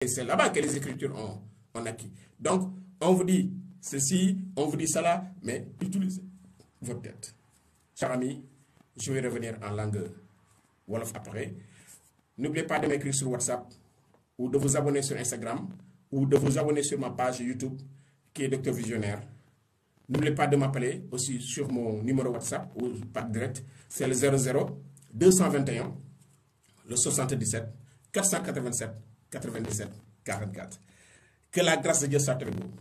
Et c'est là-bas que les Écritures ont acquis. Donc, on vous dit ceci, on vous dit cela, mais utilisez votre tête. Chers amis, je vais revenir en langue Wolof après. N'oubliez pas de m'écrire sur WhatsApp ou de vous abonner sur Instagram ou de vous abonner sur ma page YouTube qui est Docteur Visionnaire. N'oubliez pas de m'appeler aussi sur mon numéro WhatsApp ou par direct. C'est le 00 221 le 77 487 97 44. Que la grâce de Dieu soit avec vous.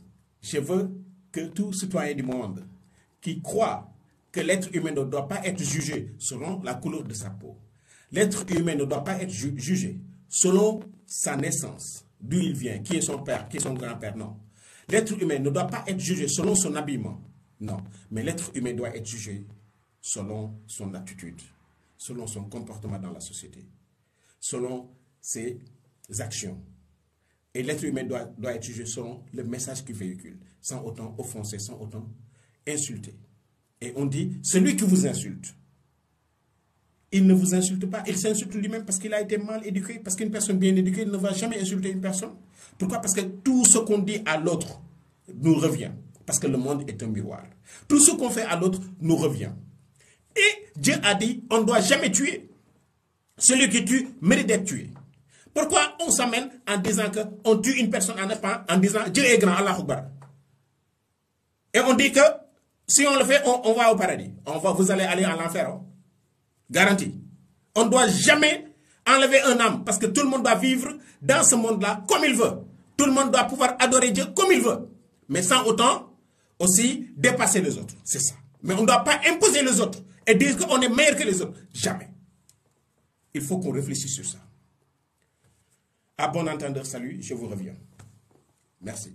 Je veux que tout citoyen du monde qui croit que l'être humain ne doit pas être jugé selon la couleur de sa peau, l'être humain ne doit pas être jugé selon sa naissance, d'où il vient, qui est son père, qui est son grand-père, non. L'être humain ne doit pas être jugé selon son habillement, non. Mais l'être humain doit être jugé selon son attitude, selon son comportement dans la société, selon ses actions. Et l'être humain doit être jugé selon le message qu'il véhicule, sans autant offenser, sans autant insulter. Et on dit, celui qui vous insulte, il ne vous insulte pas, il s'insulte lui-même parce qu'il a été mal éduqué, parce qu'une personne bien éduquée ne va jamais insulter une personne. Pourquoi? Parce que tout ce qu'on dit à l'autre nous revient, parce que le monde est un miroir. Tout ce qu'on fait à l'autre nous revient. Et Dieu a dit, on ne doit jamais tuer. Celui qui tue mérite d'être tué. Pourquoi on s'amène en disant qu'on tue une personne en disant Dieu est grand, Allah Akbar. Et on dit que si on le fait, on va au paradis. Vous allez aller en enfer. Hein? Garantie. On ne doit jamais enlever un âme parce que tout le monde doit vivre dans ce monde-là comme il veut. Tout le monde doit pouvoir adorer Dieu comme il veut. Mais sans autant aussi dépasser les autres. C'est ça. Mais on ne doit pas imposer les autres et dire qu'on est meilleur que les autres. Jamais. Il faut qu'on réfléchisse sur ça. À bon entendeur, salut, je vous reviens. Merci.